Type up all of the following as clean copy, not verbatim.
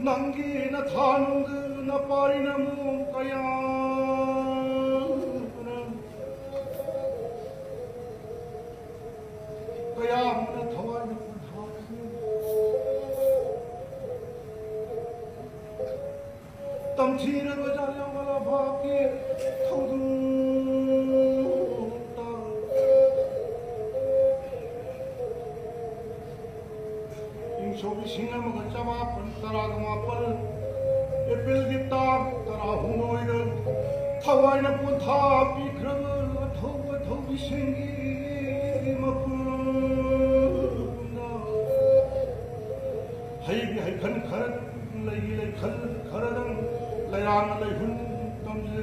Nangi na thanung na parinamu kaya na thawai na punhaku tamthira ba Jallianwala Bagh ke thawdung ta Chobi singa maga chama pantara gama pal April gitar tara hunoida thawai na puntha bikrama thau bisengi mapuna hai bi hai khan kharat lai khal kharadam layang lai hun tamje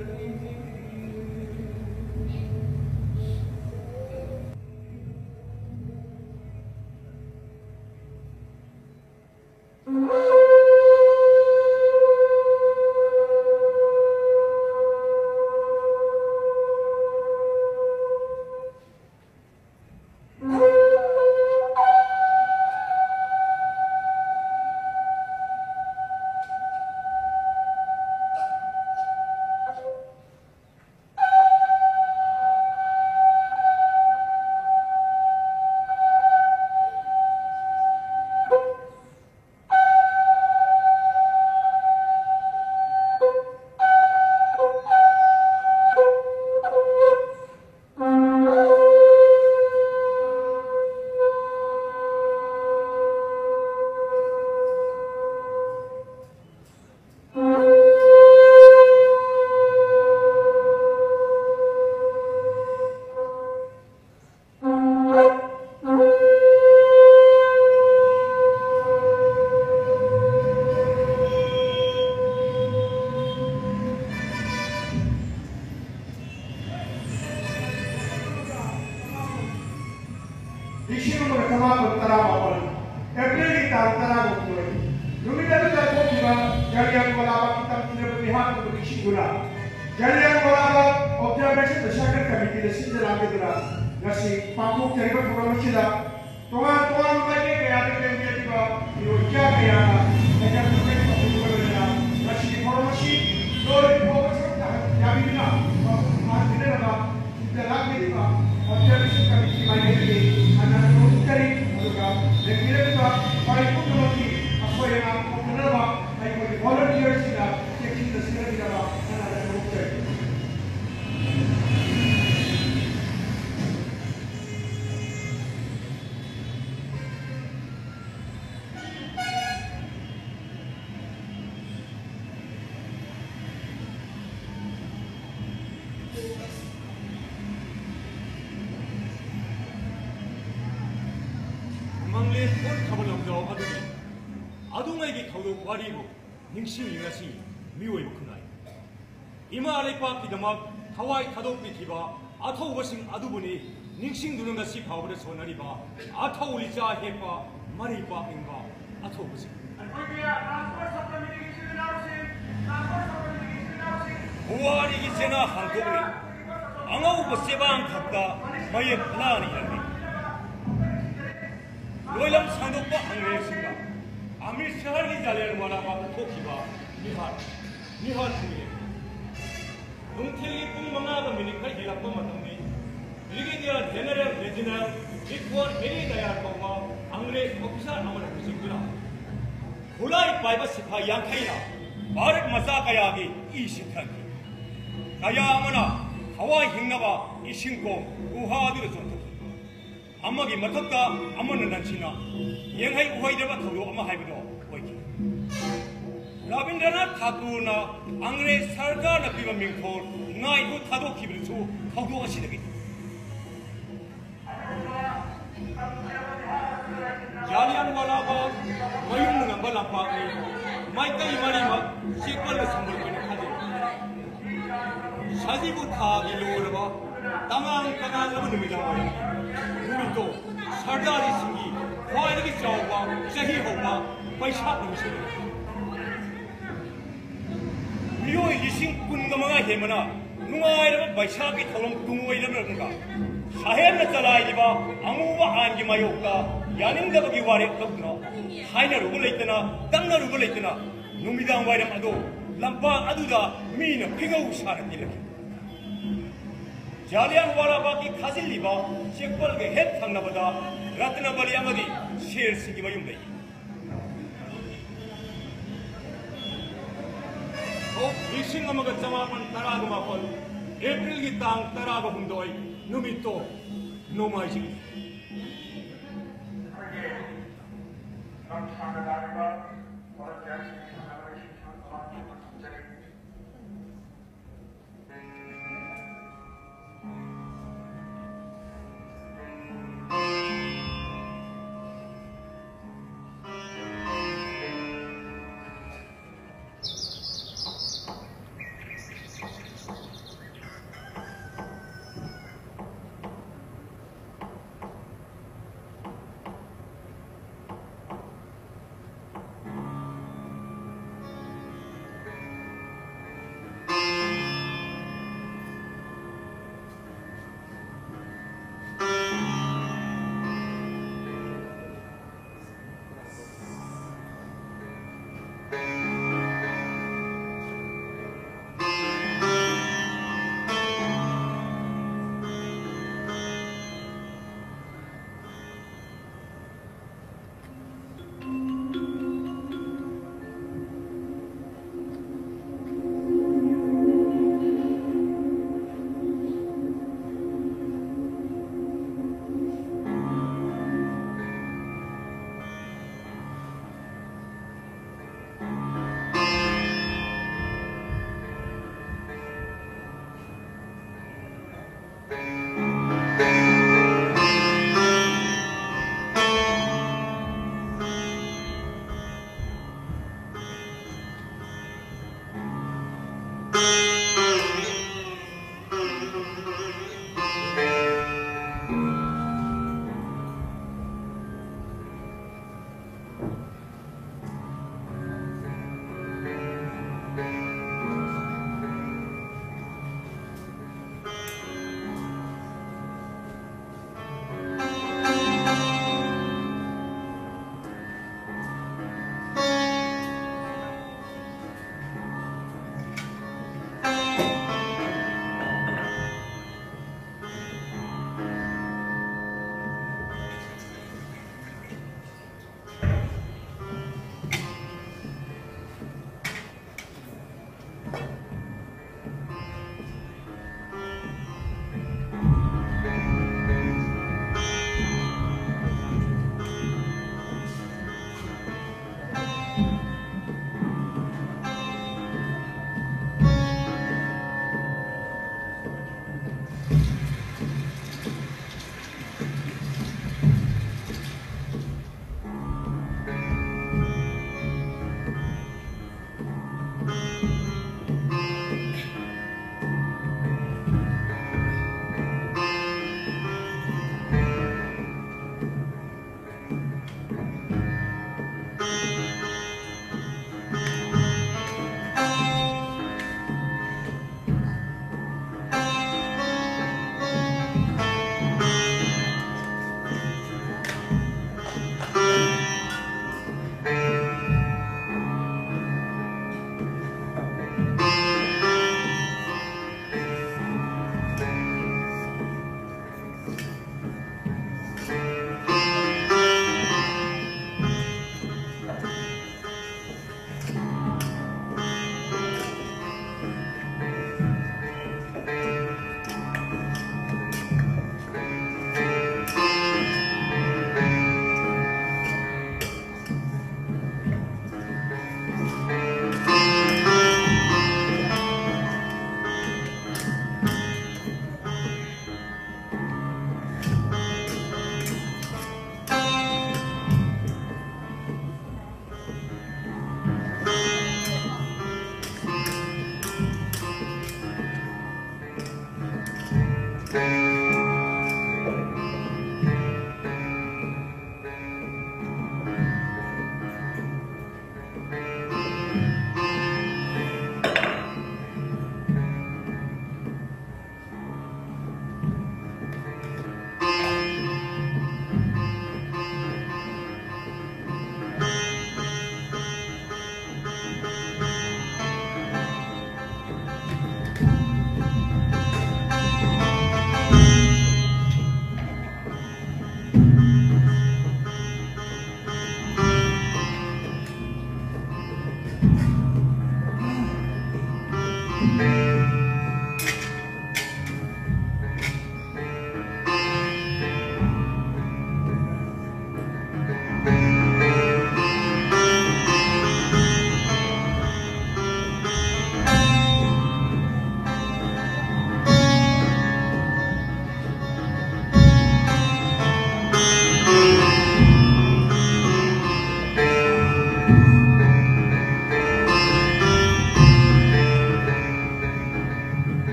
Jallianwala Bagh kita punya pilihan untuk isi guna. Jallianwala Bagh observation bersyakat kami tidak sih dalam kita nasi panggung cari berprogram sila. Tuan lagi kaya ada yang dia juga diujar kaya ada juga berprogram nasi informasi dari program yang ini masih ada tidak lagi juga observation kami di mana ini anak cari juga dan kita juga paling pun lagi apa yang aku kenal volunteers sila checking the sila kita anak group cari. MANGLEN ONKHRABA LAMJAO 아동에게 가도 와리로 닝심이 것이 미워요 그나이 이마 알레파 기다막 하와이 가독비 기바 아타오 것인 아두분이 닝심 두는 것이 바오를 소나리바 아타오 리자 해파 마리바 인가 아타오 것이 보아리기 제나 한국이 앙아오고 세방 각다 마예 플라니라니 로일람 상독과 앙레스인가 아밀 샤르기 잘리안왈라 바그 토키바 니한 중에 농텔리 뿡망아가 미니칼 힐락과 마tam니 브리게디아 제너럴 레지널 리쿠원 베리 다이아 거마 앙레 오피사 아마나 부식구나 골라이 바이바 시파 양카이나 마르 마사카야기 이시탄기 다야 아마나 하와이 행나바 이신고 우하드르 존토 아마기 마탁다 아마는 난치나 영하이 우하이드바 타도 아마 하이브도 보이기 라빈드라나 타쿠나 앙레 살가나 비바 민콜 나이고 타도 기브르수 타도가 시대기 Jallianwala Bagh mayung nambal apagi maika imariba sikal sambal kene khade shajibu thagi lorba tangang labu numidaba numito sardari singi khoidagi chawba chahi hoba paisa numisi miyo yising kungamaga hemana nungairaba baisagi tholom tungoirabanga 사회는 잘라이지바 아무와 안기 마요가 야닝다버기 와래 없나 하이나 루블레 있더나 땅나 루블레 있더나 Numidang wai ram ado lampang aduda mina phigau sara tilaki Jallianwala Bagh ki khazil liba chekpal ge het thangnabada Ratanballi amadi Sharsing ki mayum lei Lising amaga jamapan taraga mapal April ki tang taraga humdoi numito nomai sing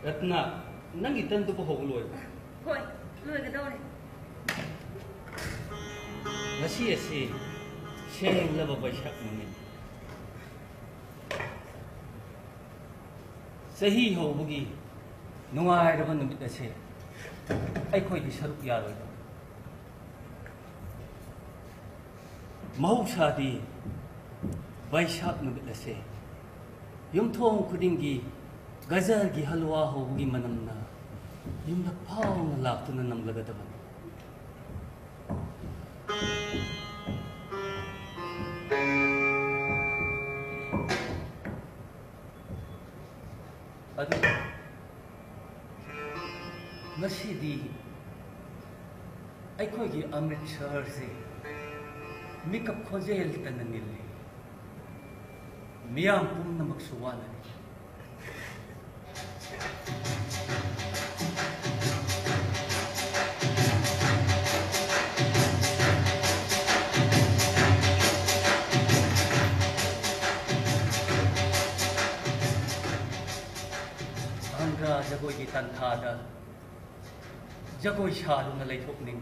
Ratna, nangi tanto po hululoy. Hoy, luloy ka daw rin. Ngasi siyang laba ba siya namin? Sahi ho bugi, nungay naman numit na siya. Ay ko'y di sarap yaroy. Mahusya di, bay siya numit na siya. Yung tong kudinggi, gazal gi halwa ho bugi manam na. Yung napaw na lakto na ng lagadaban. Adi, masidi, ay ko gi Amrit Sharsing, mikap khojel tananili, miyam pum na magsuwanan. Jagoy di tantada, jagoy syado na laytok ning.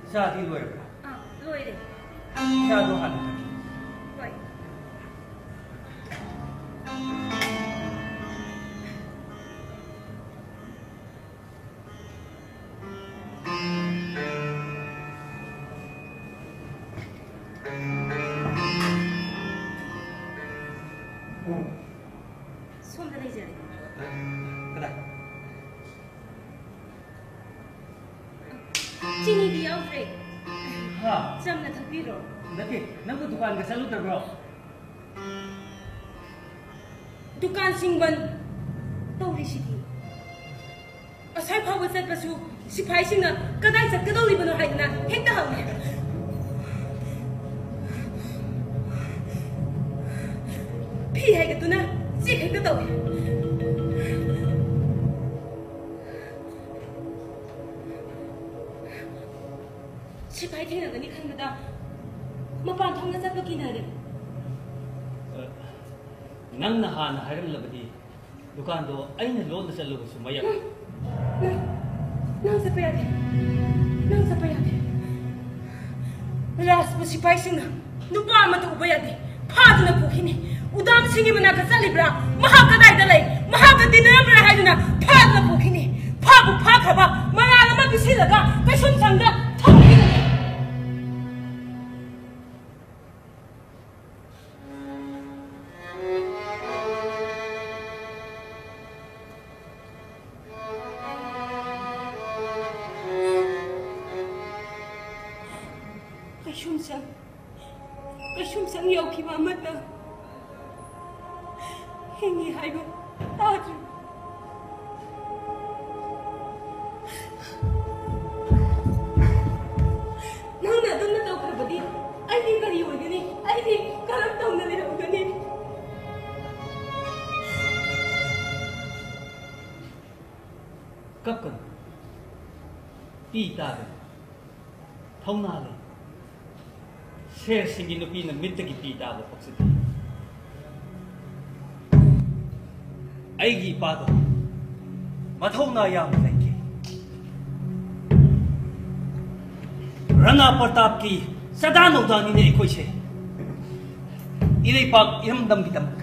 Sa di luar. Luar deh. Sa dohan. Baik. 손 들이지. Kena. Sini dia Alfred. Ha. Jam na thapiro. Naki, nang dukan ka salut bro. Dukan singban tawri sidi. Asai phawa satpasu sipai singna kadai chakadawri bano haina hekta hawi. Pi hai ka tuna si hekta tawi. Sipai thena gani khanbada mapan thongna chatpa kinare. Nang nahana haram labadi dukan do aina lon na salu sumaya. Nang sa payade. Nang sa payade. Ras po sipai singna Nupamacha ubayade. Phadna pukhini. Udam singi manaka salibra. Mahakadai dalai. Mahakadinabra haiduna phadna pukhini. Phabu phakhaba manalama bisilaga kasun sangda thangini. sang kasum sang yoki mamata hingi haiba tadri nangna dunna tawkrabadi aidi kari oigani aidi karam tawna leragani kapkan pi taga thongna le Sharsing in the Mitaki Pita of Oxity. Aigi Pado Matona Yam Leki Rana Patapki Sadano Dani Nekoche Ilipak Yamdam Gitamak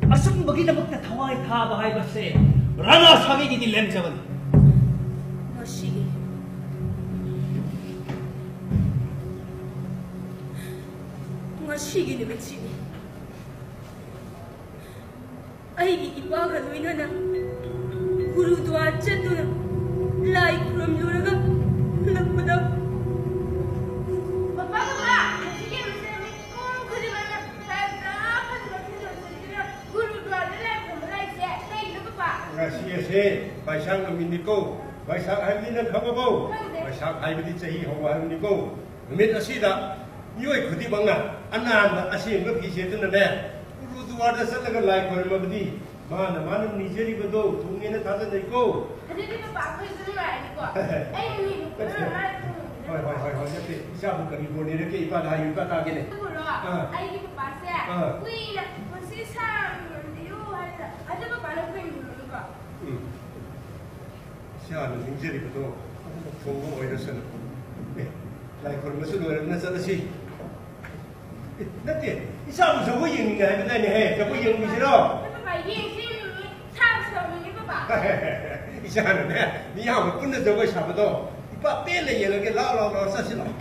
Asum Bagitamak that Hawaii Taba I say Rana Savidi the LAMJAO. Shigi ni betsini. Aigi ibaga luina na guru dwar chatuna lai kuram luraga lakpada. Papa papa, shigi musemi kon khudi mana sabra khudi guru dwar lai kuram lai se lai na papa. Ngasi baisang aminiko, baisang hamina khababo, baisang haibidi chahi hawa aminiko. Numit asida Yoi Kudi Banga, Ananda, Ashim, Loki, Uruduada Salaga like for Mabdi, Mana, Manam, Nigeri, Bado, Tungin, and Tata, they go. I didn't know about this right. Shabu can go near the cave, but I got again. I give a pass. We see some, you had I never got a thing. Shan, Nigeri, Bado, Tongo, Edison. Like for Musul and Nasalashi. That's it. It sounds a wing and then hey, the wing is it all. It's a man. The young put the way Sabado. But barely you get loud or such like.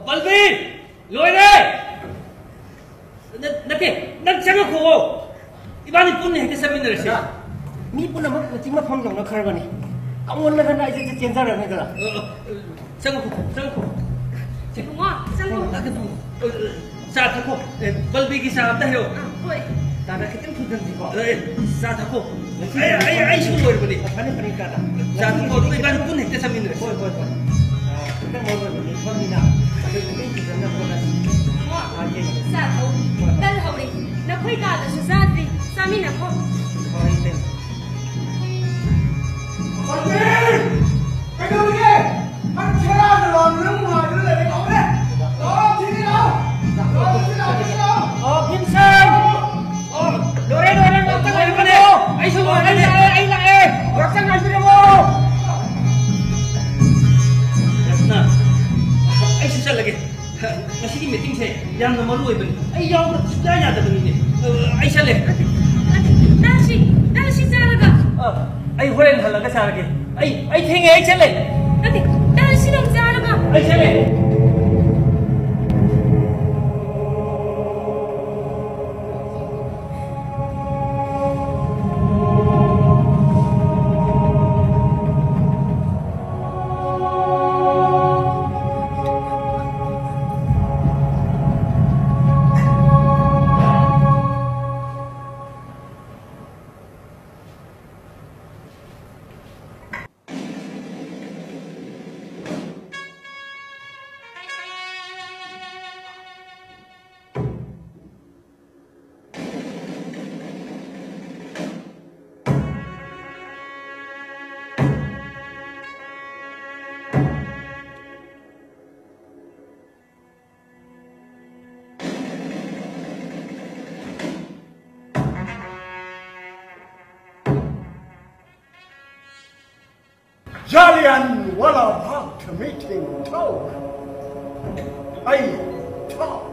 Balbir! Loire! Nake, nagsaga ko! Ibani pun hekte seminar siya. Mi pun naman tingma pham jong na khar bani. Kamon na kana ise change ra na kala. Saga ko. Bunga, sango. Sa ko. Balbir ki sa abda ho. Hoy. Tana kitin thudan di ko. Sa ko. Ay su loire bani. Pani kana. Sa ko ibani pun hekte seminar. Hoy. Kita mau bani pham na. Tapi kitin thudan na ko na. Sa ko. Dal hawri. Na khoi ka da Sutradhar Sami na ko. Balbir! Cái đâu kia? Anh chưa ra được lòng nước ngoài nữa là cái cổng đấy. Đó, đi đi đâu? Đi đâu? Kim Sơn. Lore, nó tăng lên con đi. Anh xuống rồi, anh lại. Rồi sang này đi đâu? Nah, ay susah lagi. Masih di meeting saya, yang nama lu itu. Ay yang sudah ada begini. Ay salah. Nasi salaga. Ay horen halaga salah lagi. Ay thinga ay salah. Nasi dong salaga. Ay salah. JALLIANWALA BAGH meeting talk. I talk.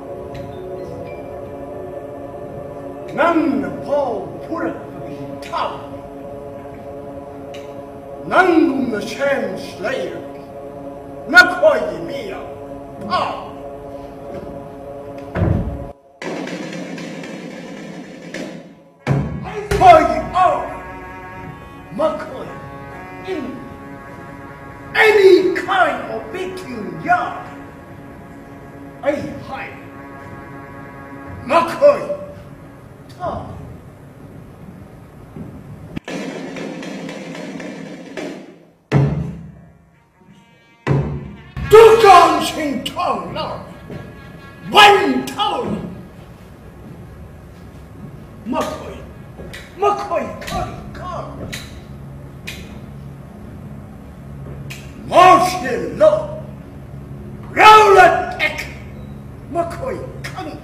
Nang Paul Purat talk. Nang the Shem Slayer. Nakoy Mia talk. Makoy in any kind of baking yard. I hide. Makoy talk. Dugang Sing Tong now. One town. Makoy. Makoy Curry Car. Marshall Law. Rowland Ek. Makoy Kang.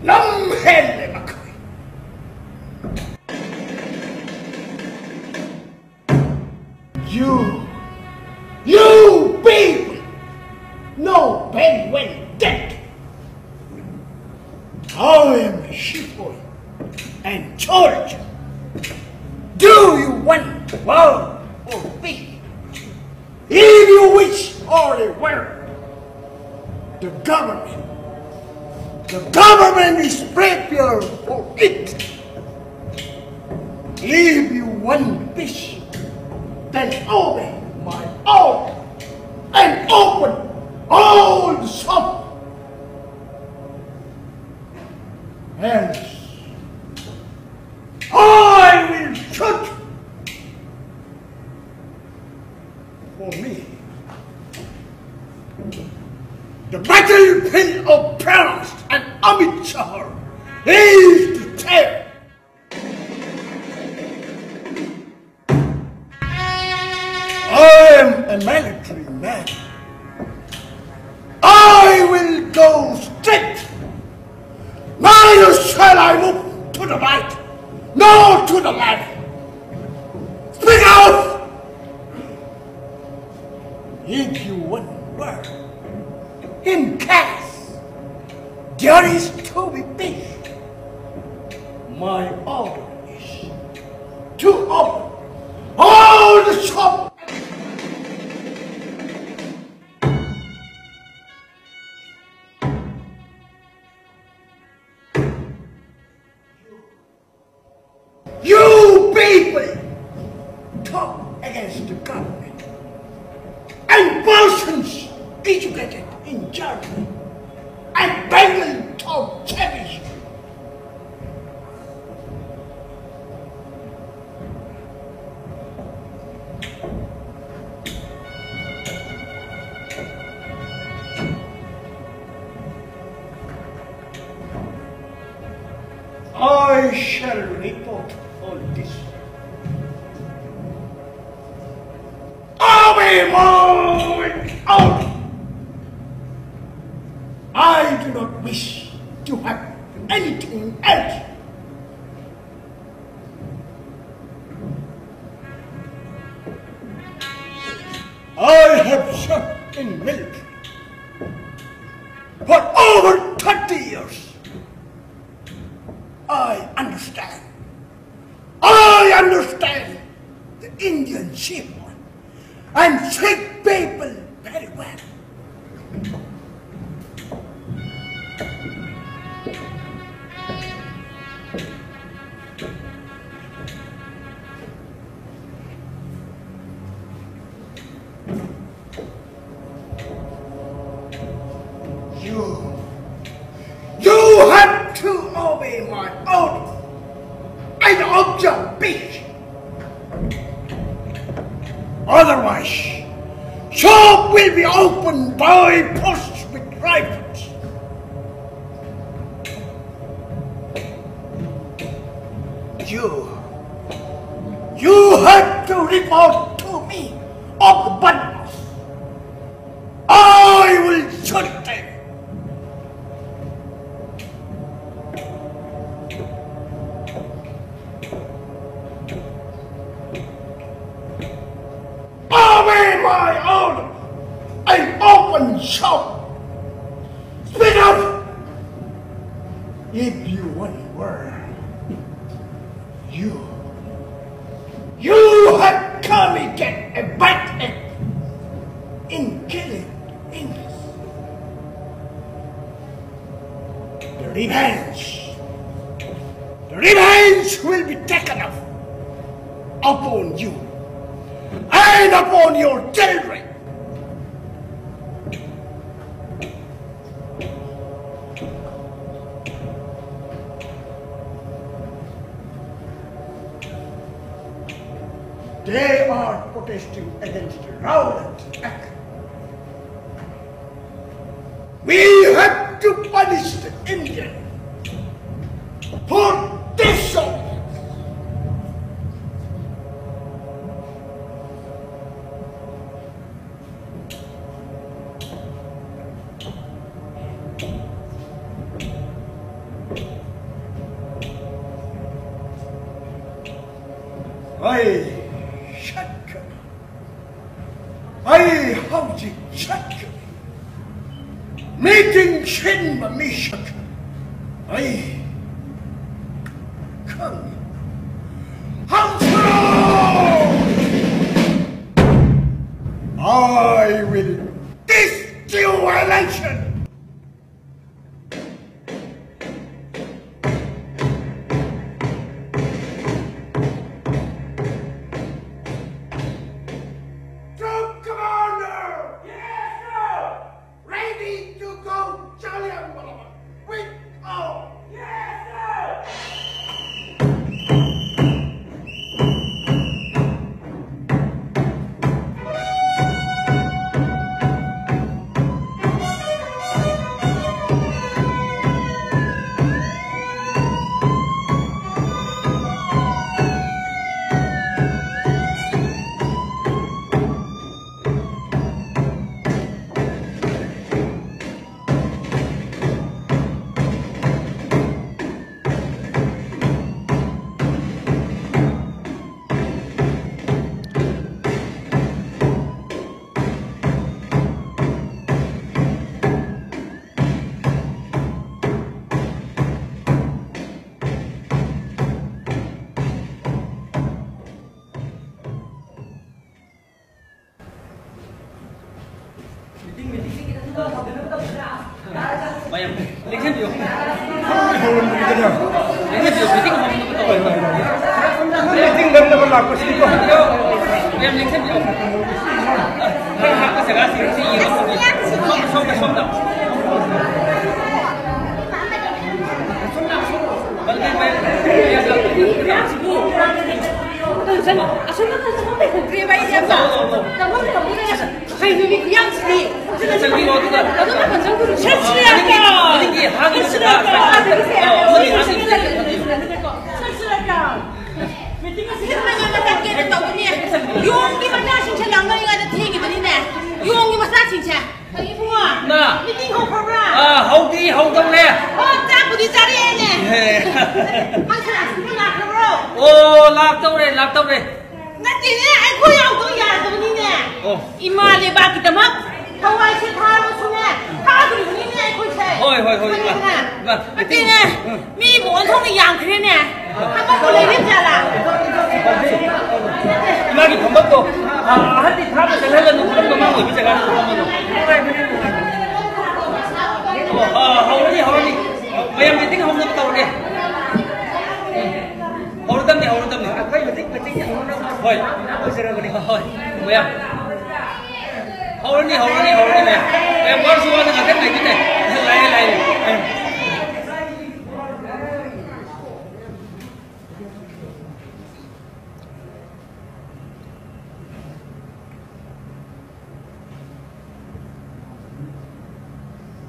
Lam Hele Makoy. You baby. No Ben went dead. I am a shipboy and George. Do you want world or peace? If you wish only world, the government is prepared for it. If you want peace, then obey my order and open all the shop. Else I will shoot. For me, the battlefield of Paris and Amritsar is the tale. I am a military man. I will go straight. Neither shall I move to the right, nor to the left. Speak out! If you want word, in case there is to be peace, my order is to open all the shops. You people talk against the government and persons educated in Germany and Bengal talk cherish. I shall report all this. I'll be moving out. I do not wish to have anything else. I have served in military for over 30 years. I understand the Indian shepherd and Sikh people very well. You have to obey my order and observe peace. Otherwise, shop will be opened by posts with rifles. You have to report to me of the bundles. I will shoot them. my own, an open shout. Speak up! If you only were, you had come and get a bite in killing English. The revenge will be taken up upon you and upon your children. They are protesting against the Rowlatt Act. We have to punish the Indian for disobedience. I hold it check. Meeting Chin Mamishak. I come. I will destroy election.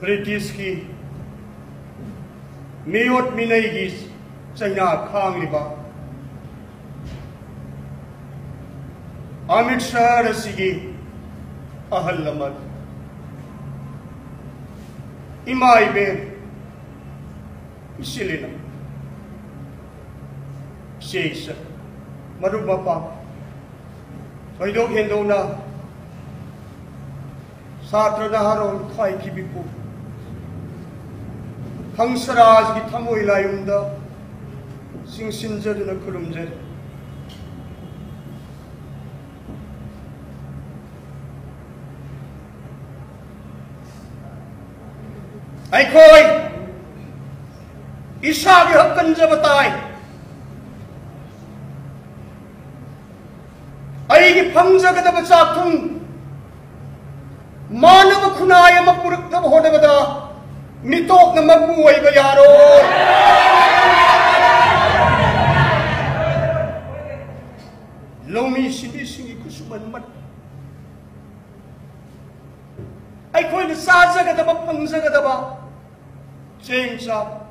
British ki miyot minay China khang liba Amit Shah sige ahal lamad imay be isilina sheisha marubapa Paidog hendo na Sutradhar CID Hangsaraj ki thamoi layumda singsinjaduna kurumjari. Aikoi isa ki hakkan jabatai ai ki phangjagadaba chakthung manava khunaya mapurakthaba hodabada mitok na magbuhay ba yaro? Lomi sini kusuman mat. Ay ko'y nasasagadaba, pangsagadaba. Cengsa,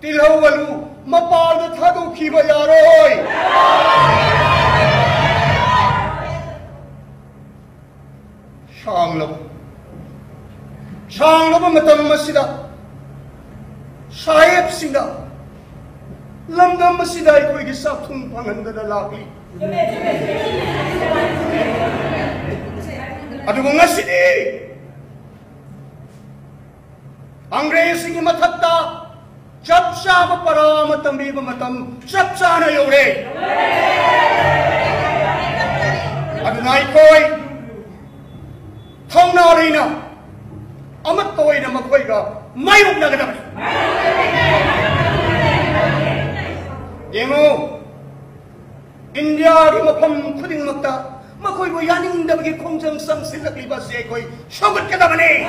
tilhawalu, mapalat hado kiba yaroy. Siyang labo matang masida. Sayap sida. Lamdam masida ay ko'y gisaktong panganda na laki. Ano mga sidi? Ang racing yung matatta, chapsa pa para matambi ba matam, chapsa na yung re. Ano na iko'y, thong na rin na, amat to'y na magkoy ka, mayroon na ganap. Yemo, India rin mapam kuding magta, makoy mo yaning dabagi kongjang sang silak libas siya ko'y, syugot ka naman eh!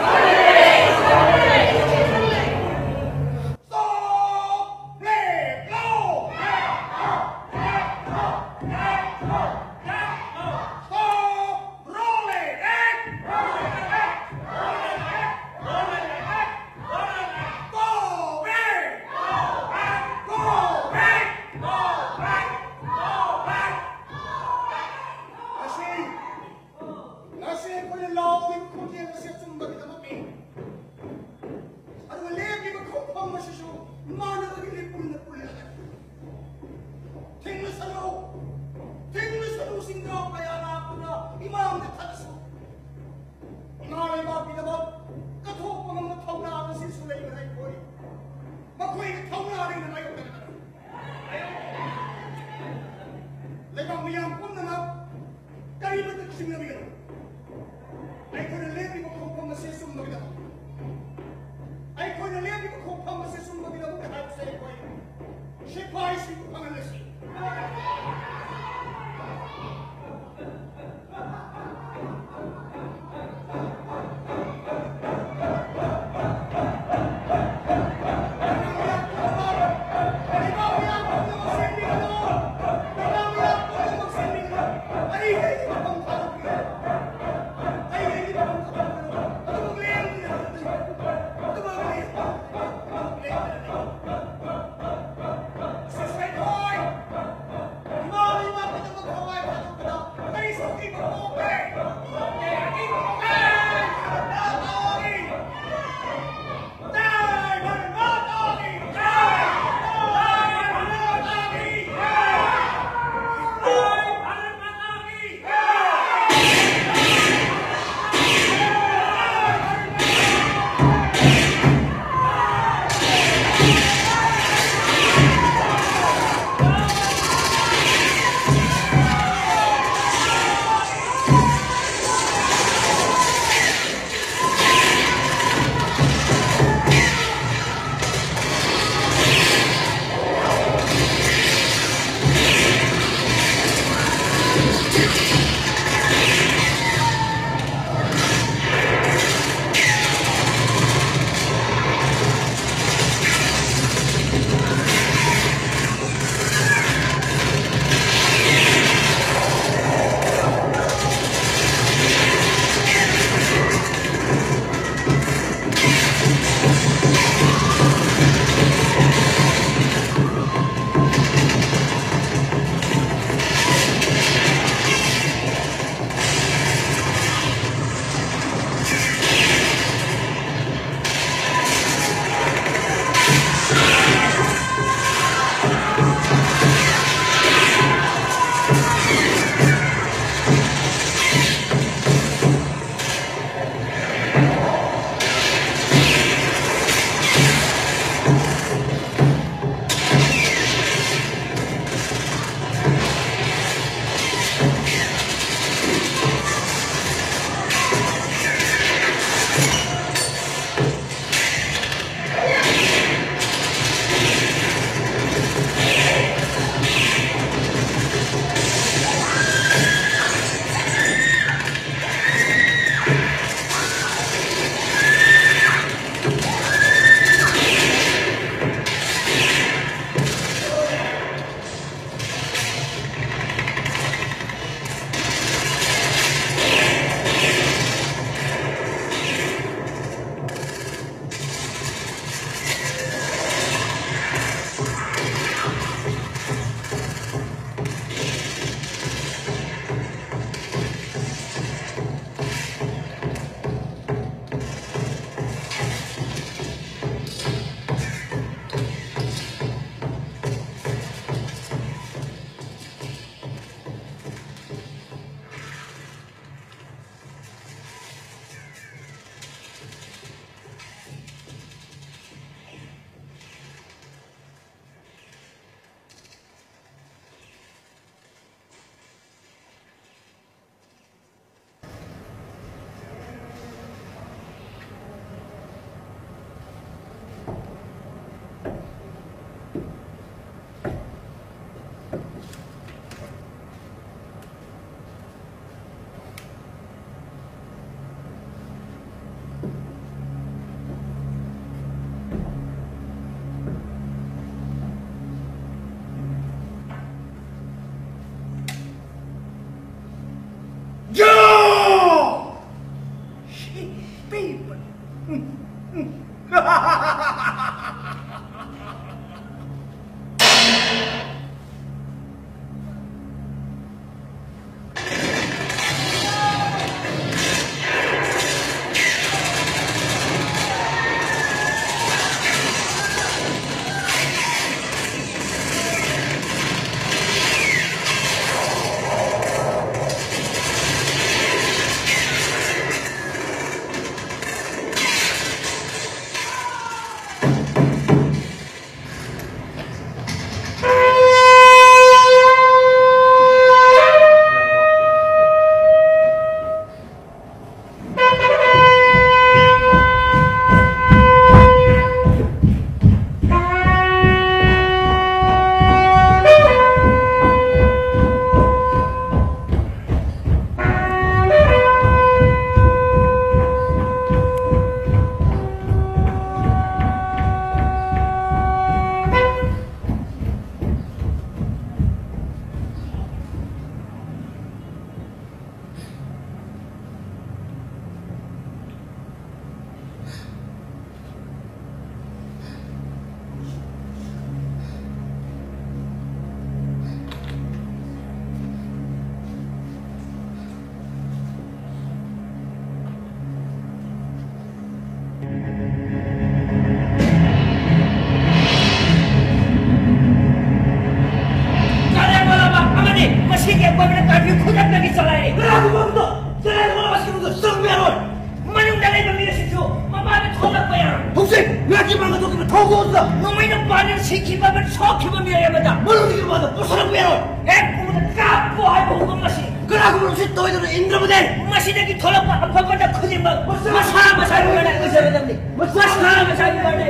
Pati mga ito kina thogo sa. Numay na panin sikiba man sokiba miya yamada. Mulong di ba? Pusarang pero. Pumunta kapo ay buhukang masi. Kaya ko si Toy na Indra mo din. Masi na kitolak pa ang pagpanda kunin mo. Masama sa mga na kasi madam ni. Masama sa mga na kasi madam.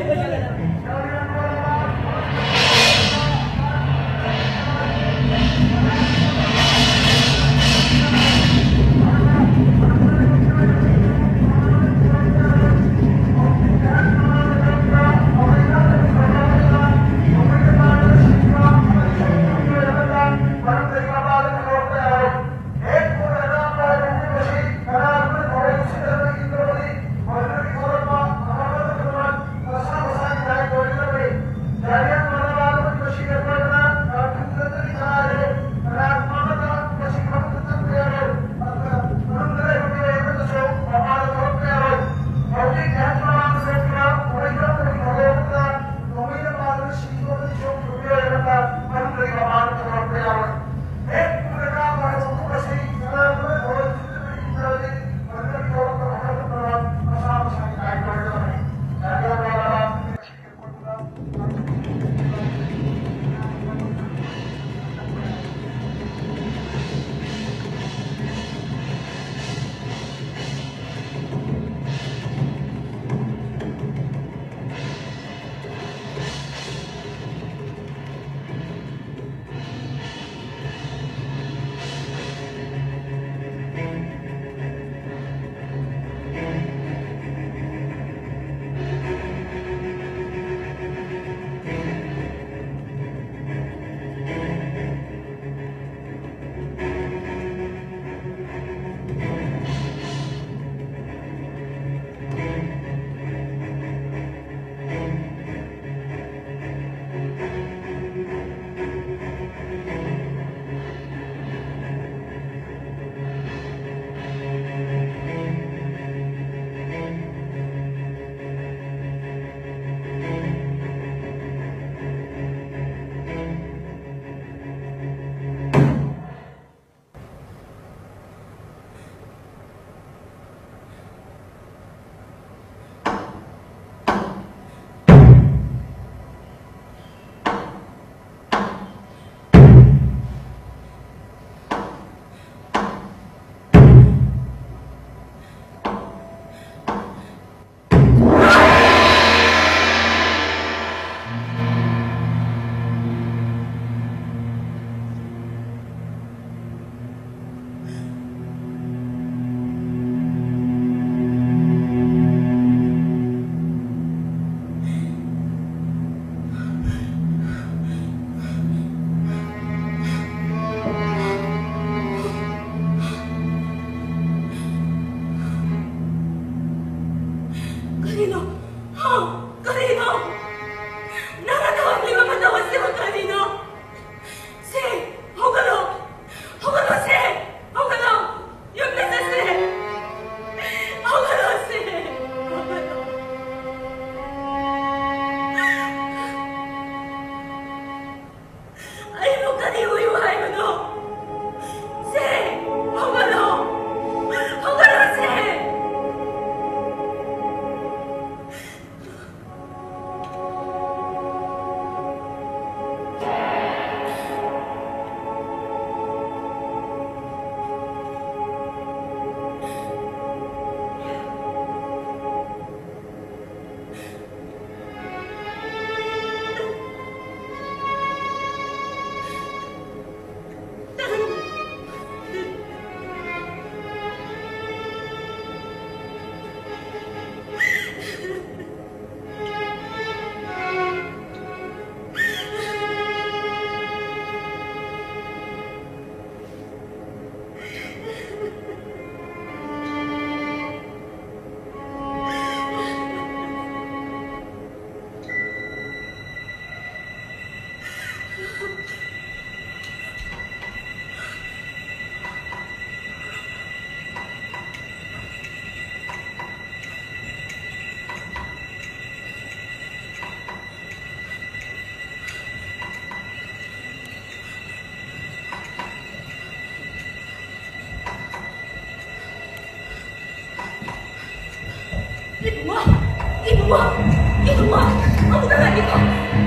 Ibu mo! Ibu mo, ang gagawin ko.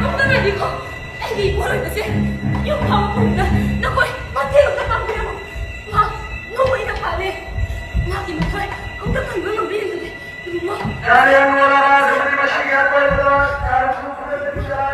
Ang gagawin ko. Ay, di mo rin kasi. Yung pangkong na, nakoy, matilog na pangkong mo. Ma, nakoy na pali. Makin mo koy, ang gagawin mo ng bilin natin. Ibu mo. JALLIANWALA BAGH seperti masih apa itu? Harus sudah bicara.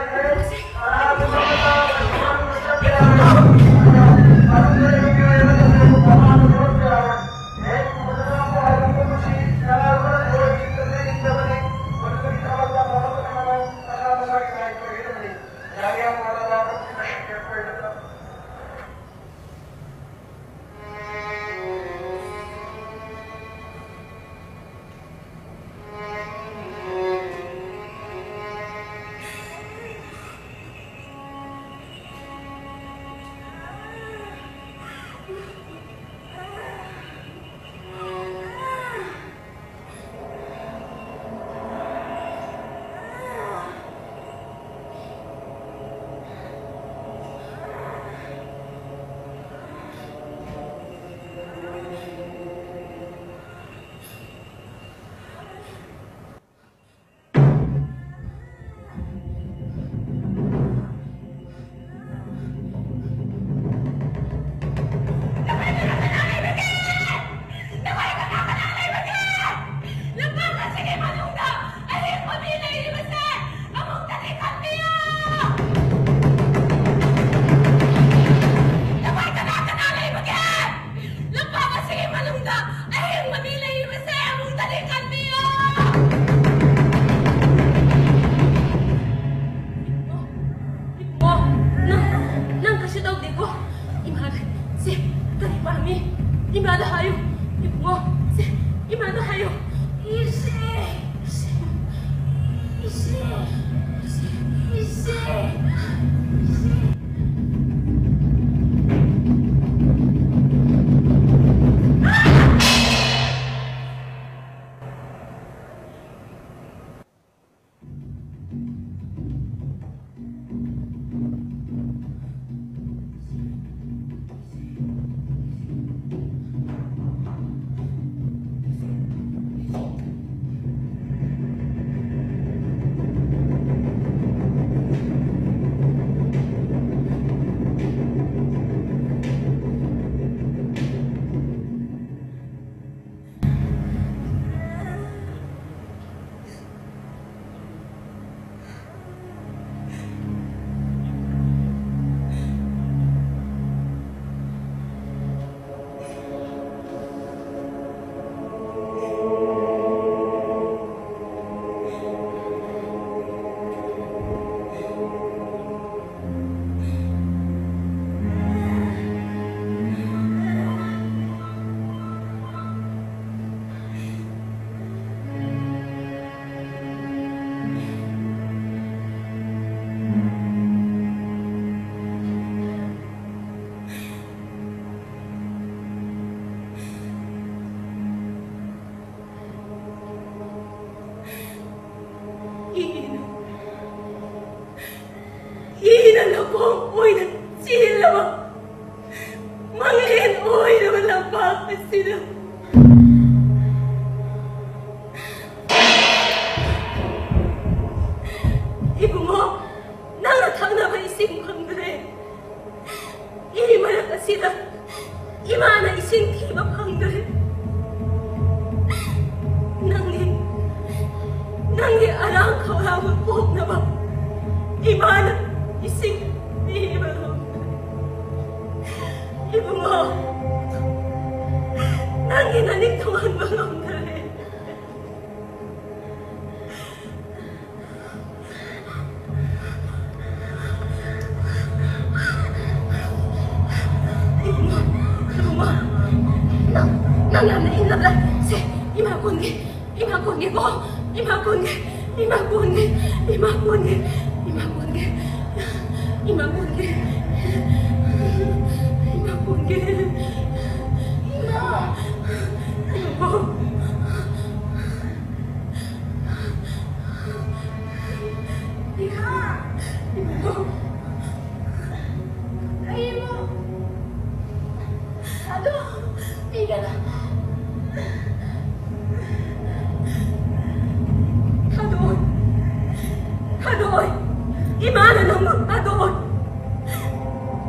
Imana naman adoon.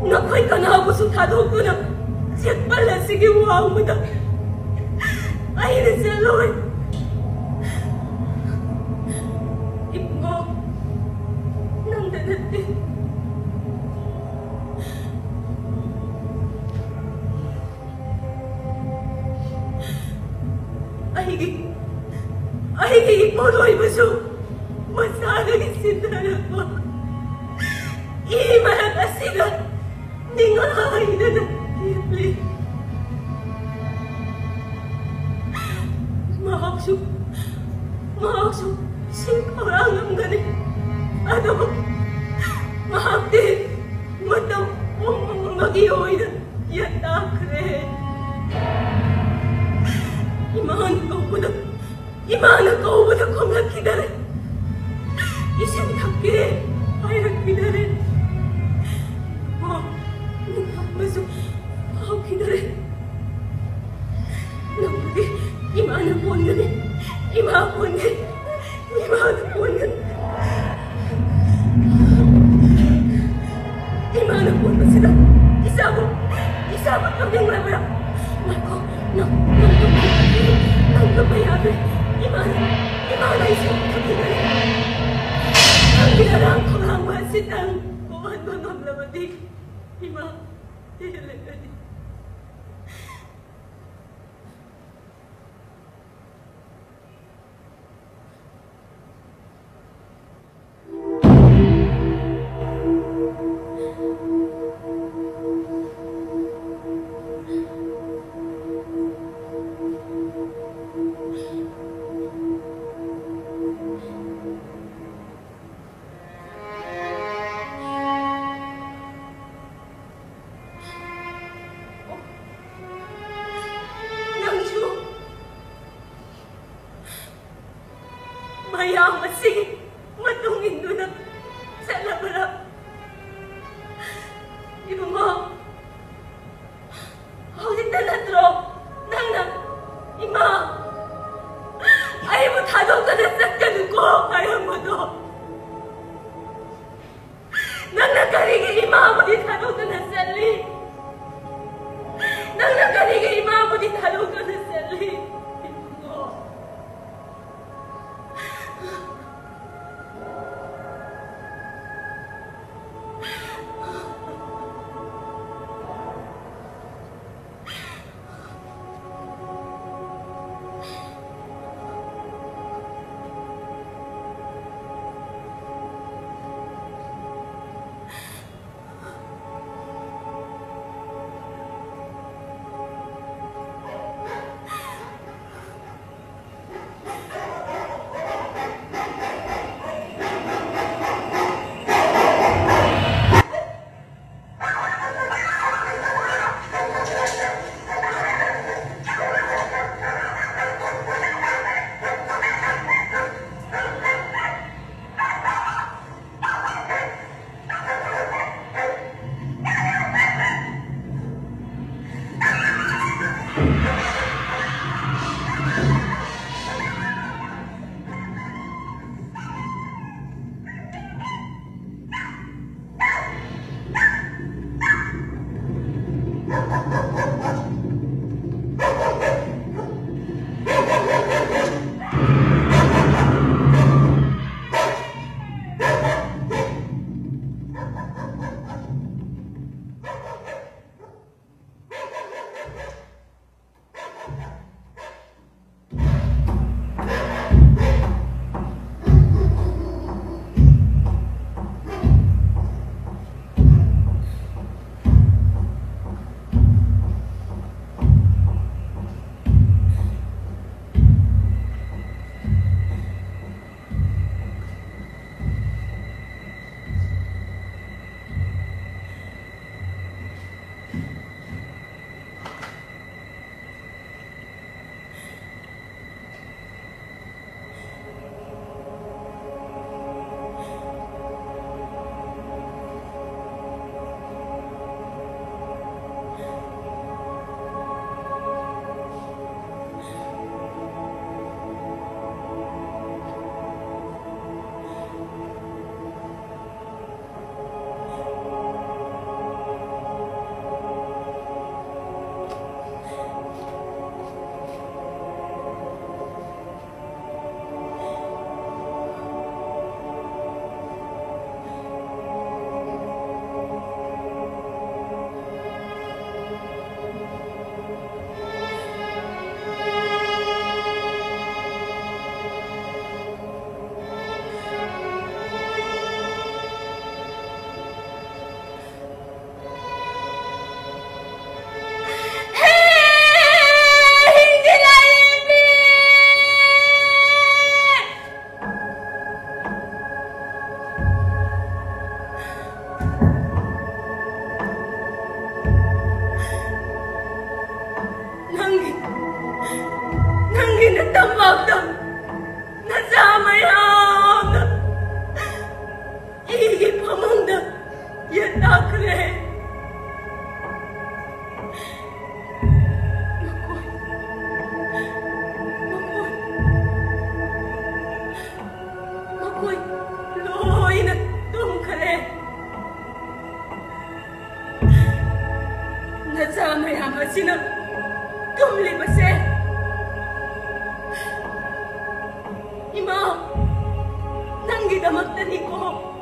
Nakoy kanabuso tadong ko na siya pala sige wow mo na. Ay na siya Lord. Ipo nang dadating. Ay ipo Lord maso. Masanay sinara ko. Iimaran na sila. Di nga kakainan na tipli. Maakso, singkarang ang galing. Ano, mahapin, matang mag-iyoy na yatakre. Imahan ko na kung nagkidari. Isin takye, ay nagkidari. Masuk, ako kidari. Nabuti, imana po nga. Imana po nga sila. Isabot kami ang labra. Marco, nang kapayabi. Imana isabot kami na rin. Ang ginarang ko lang masin ang buwan mo ng labadi. T.Linthoinganbi. ꯑꯩꯅ ꯇꯝꯄꯥꯛꯇ ꯅꯆꯥ ꯃꯌꯥꯝꯅ ꯑꯩꯒꯤ ꯐꯃꯨꯡꯗ ꯌꯦꯠꯅꯈ꯭ꯔꯦ ꯃꯈꯣꯏ ꯂꯣꯏꯅ ꯇꯨꯝꯈ꯭ꯔꯦ ꯅꯆꯥ ꯃꯌꯥꯝ ꯑꯁꯤꯅ ꯇꯨꯝꯂꯤꯕꯁꯦ 이마, 난기가 막다니고.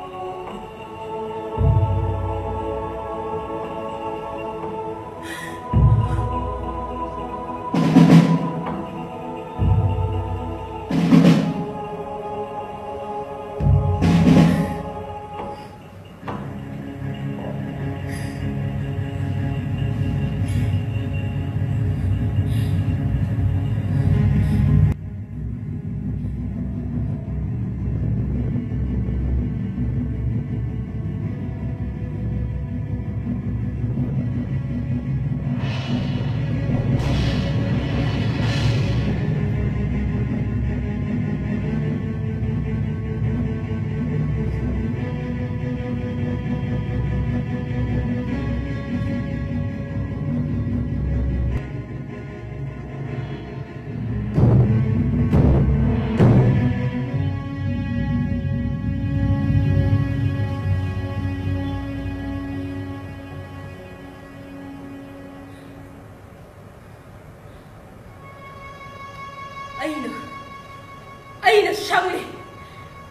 ꯑꯩꯅ ꯁꯪꯂꯤ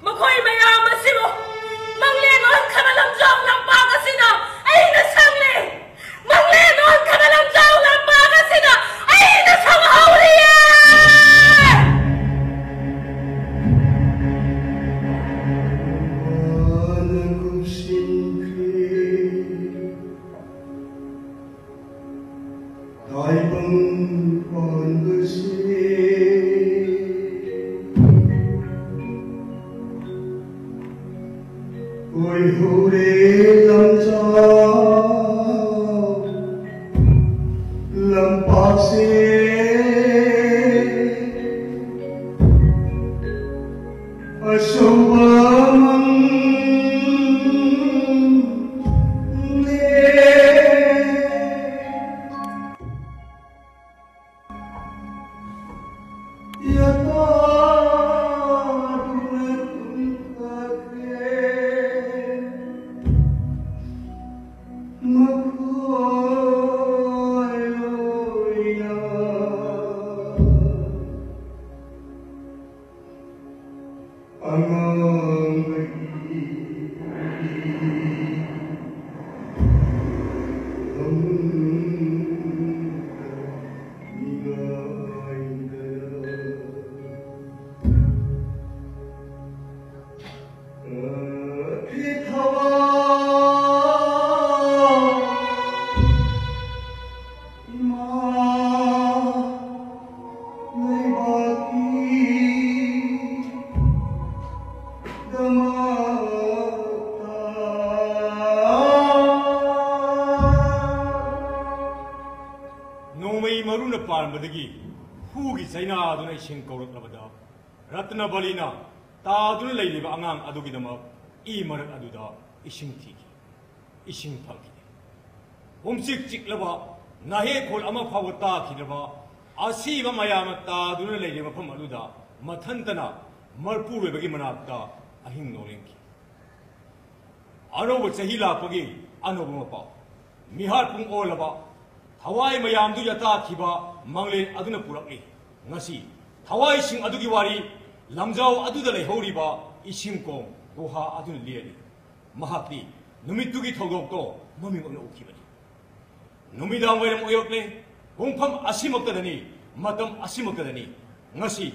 ꯃꯈꯣꯏ ꯃꯌꯥꯝ ꯑꯁꯤꯕꯨ ꯃꯪꯂꯦꯟ ꯑꯣꯟꯈ꯭ꯔꯕ ꯂꯝꯖꯥꯎ ꯂꯝꯄꯥꯛ ꯑꯁꯤꯅ ꯑꯩꯅ ꯁꯪꯂꯤ ꯃꯪꯂꯦꯟ ꯑꯣꯟꯈ꯭ꯔꯕ ꯂꯝꯖꯥꯎ ꯂꯝꯄꯥꯛ ꯑꯁꯤꯅ ꯑꯩꯅ ꯁꯪꯍꯧꯔꯤꯌꯦ Ratanballi na taadun leiliba angang adugidama marak aduda ising tiki ising phagi humsik chiklaba nahe khol ama phawata khilaba asiba mayama taadun leiliba pham aduda mathantana marpur webagi manakta ahing nolenki anoba chahi lapagi anoba mapa mihar pung olaba thawai mayam du yata khiba mangle aduna purakni ngasi thawai sing adugi wari lamjao aduda leihoriba isingkong goha aduna liani mahakni numitugi thogokto maming ona ukibani numidang wayam oyokne hongpham asimaktadani matam asimaktadani ngasi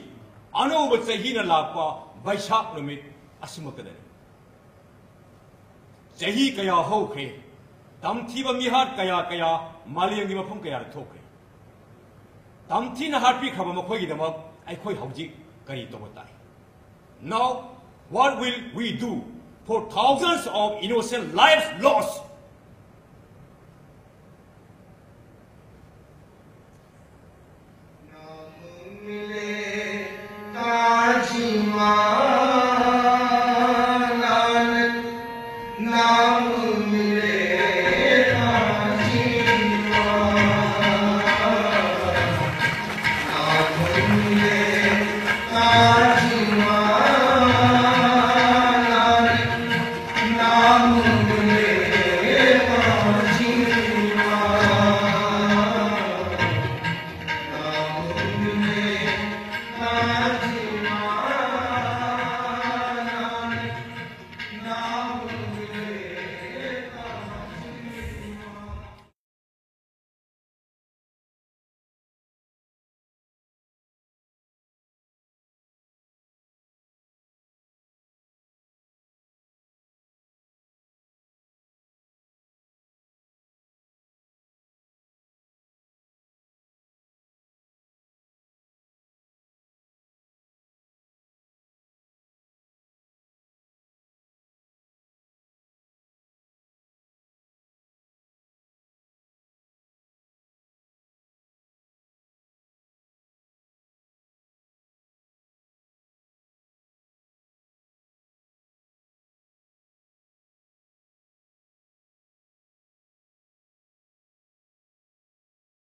anoba chahina lakpa baishak numit asimaktadani chahi kaya hokhe tamthiba mihar kaya kaya maliyangi mafam kaya thokhe tamthina harpi khaba makhoi damak aikhoi haujik kari tobatai. Now, what will we do for thousands of innocent lives lost? Namile Nam